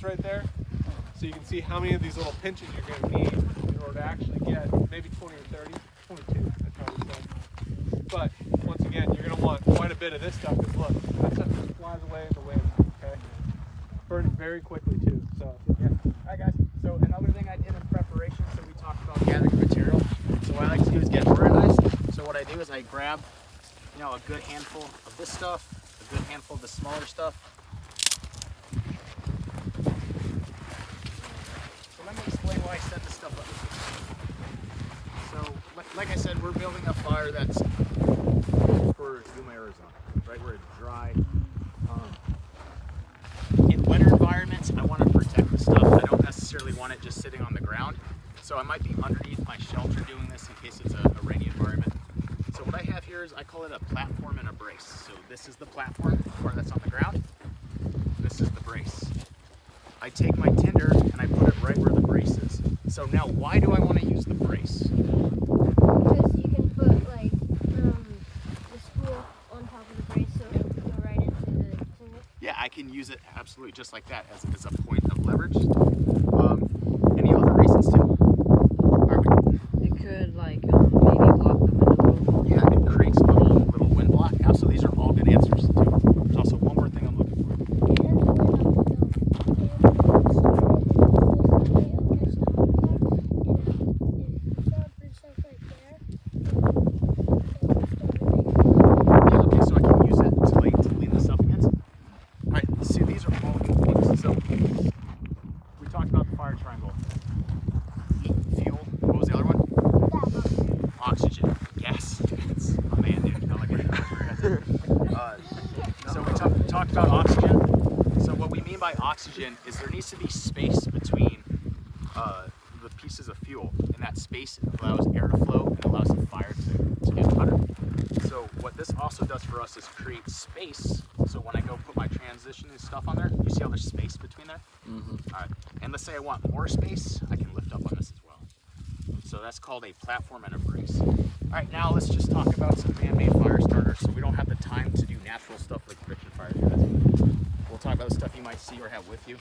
right there. So you can see how many of these little pinches you're going to need in order to actually get maybe 20 or 30, 22, I'd probably say. But once again, you're going to want quite a bit of this stuff because look, that stuff just flies away in the wind, okay? Burns very quickly too, so yeah. Alright guys, so another thing I did in preparation, so we talked about gathering material. So what I like to do is get organized. So what I do is I grab, you know, a good handful of this stuff, a good handful of the smaller stuff. So let me explain why I set this stuff up. So like I said, we're building a fire that's for Yuma, Arizona, right? Where it's dry. In winter environments, I want to protect the stuff. I don't necessarily want it just sitting on the ground. So I might be underneath my shelter doing this in case it's a rainy environment. So what I have here is, I call it a platform and a brace. So this is the platform, where that's on the ground. This is the brace. I take my tinder and I put it right where the brace is. So now why do I want to use the brace? Because you can put like the spool on top of the brace so it will go right into the tinder. Yeah, I can use it absolutely just like that as a point of leverage. Any other reasons too? It could like maybe block the wind a little. Yeah, it creates a little wind block. Absolutely, these are all good answers too. There's also one more thing I'm looking for. Yeah, okay, so I can use it to lean this up against. All right, see, these are all good things. So we talked about the fire triangle. Fuel. What was the other one? Oxygen. Gas. That's my man, dude. I like it. So we talked about oxygen. So what we mean by oxygen is there needs to be space between the pieces of fuel, and that space allows air to flow and allows the fire to get hotter. So what this also does for us is create space. So when I go put my transition and stuff on there, you see how there's space between there? Mm-hmm. All right. And let's say I want more space, I can lift up on this as well. So that's called a platform and a brace. All right, now let's just talk about some man-made fire starters. So we don't have the time to do natural stuff like friction fire guys. We'll talk about the stuff you might see or have with you.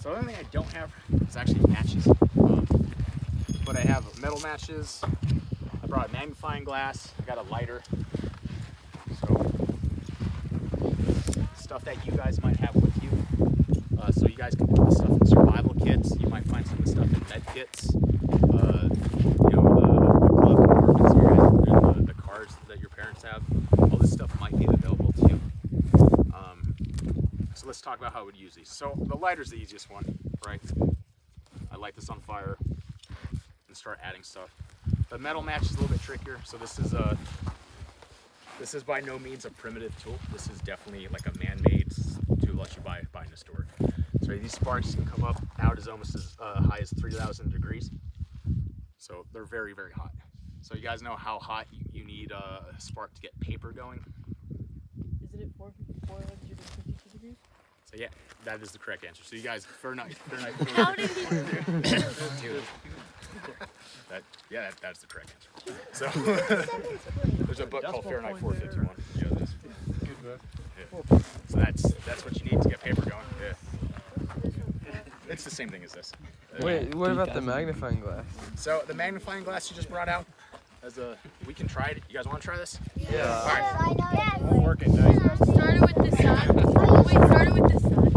So the only thing I don't have is actually matches. But I have metal matches. I brought a magnifying glass. I got a lighter. So stuff that you guys might have with you. So you guys can put the stuff in survival kits. You might find some of the stuff in med kits. You know, the glove compartments you guys, and the cars that your parents have. All this stuff might be available to you. So let's talk about how I would use these. So the lighter's the easiest one, right? I light this on fire and start adding stuff. The metal match is a little bit trickier. So this is by no means a primitive tool. This is definitely like a man-made tool that you buy in the store. So these sparks can come up out as almost as high as 3,000 degrees. So they're very, very hot. So you guys know how hot you need a spark to get paper going? Isn't it 452 degrees? So yeah, that is the correct answer. So you guys, Fahrenheit. How did you Dude. That's the correct answer. So there's a book called Fahrenheit 451. Yeah, it is. Good book. Yeah. So that's what you need to get paper going. Yeah. It's the same thing as this. Wait, what about the magnifying glass? So the magnifying glass you just brought out, we can try it. You guys want to try this? Yeah. All right. Yes. We'll work it nice. Started with the sun. Wait, started with the sun.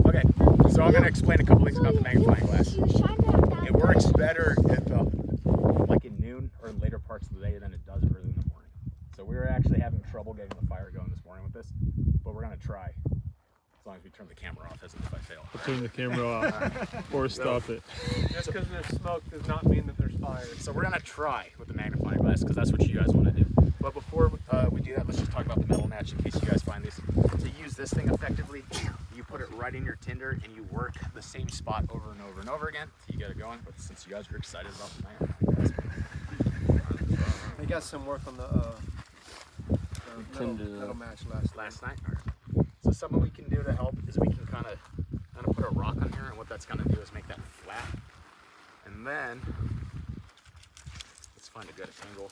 Okay, so I'm going to explain a couple things about the magnifying glass. It works better at like in noon or in later parts of the day than it does early in the morning. So we were actually having trouble getting the fire going this morning with this, but we're going to try. As long as we turn the camera off, as if I fail. We'll turn the camera off or stop it. Just because there's smoke does not mean that there's fire. So we're going to try with the magnifying glass because that's what you guys want to do. But before we do that, let's just talk about the metal match in case you guys find these. To use this thing effectively, you put it right in your tinder and you work the same spot over and over and over again until you get it going. But since you guys are excited about the magnifying glass, I got some work on the metal match last night. All right. So something we can do to help is we can kind of put a rock on here, and what that's going to do is make that flat. And then let's find a good angle.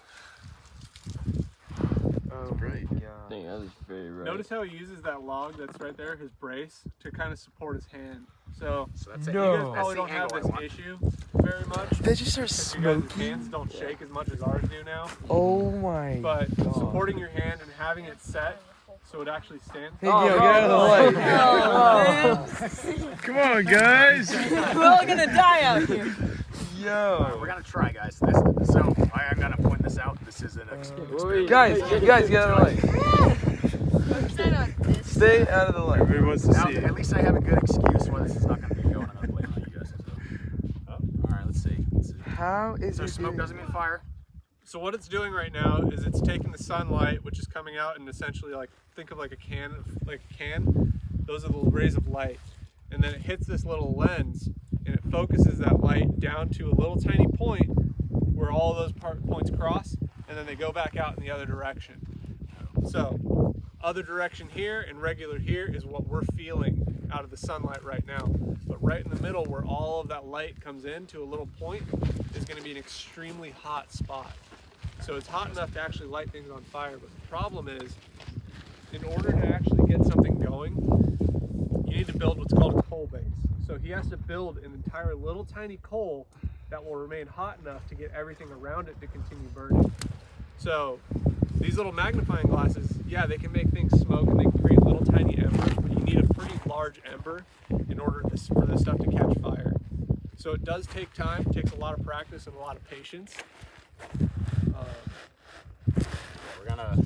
Oh right. my god. I think that is very right. Notice how he uses that log that's right there, his brace, to kind of support his hand. So that's it. you No. guys probably don't have this issue very much. They just start Because you guys' smoking. hands don't shake as much as ours do now. Oh my But god. supporting your hand and having it set so it actually stands. Hey, Gil, get out of the way. Oh, come on, guys. We're all gonna die out here. Yo. We're gonna try, guys. So I'm gonna point this out. This is an experiment. Guys, get out of the way. Stand on this. Stay out of the light. Everybody wants to Now, see at it. least I have a good excuse why this is not gonna be going. I'm gonna blame it on you guys. So. All right, let's see. How is So it smoke doing- doesn't mean fire. So what it's doing right now is it's taking the sunlight, which is coming out, and essentially like think of like a can, Those are the rays of light, and then it hits this little lens, and it focuses that light down to a little tiny point where all those points cross, and then they go back out in the other direction. So other direction here and regular here is what we're feeling out of the sunlight right now. But right in the middle where all of that light comes in to a little point is going to be an extremely hot spot. So it's hot enough to actually light things on fire, but the problem is, in order to actually get something going, you need to build what's called a coal base. So he has to build an entire little tiny coal that will remain hot enough to get everything around it to continue burning. So these little magnifying glasses, yeah, they can make things smoke and they can create little tiny embers, but you need a pretty large ember in order for this stuff to catch fire. So it does take time, it takes a lot of practice and a lot of patience. We're gonna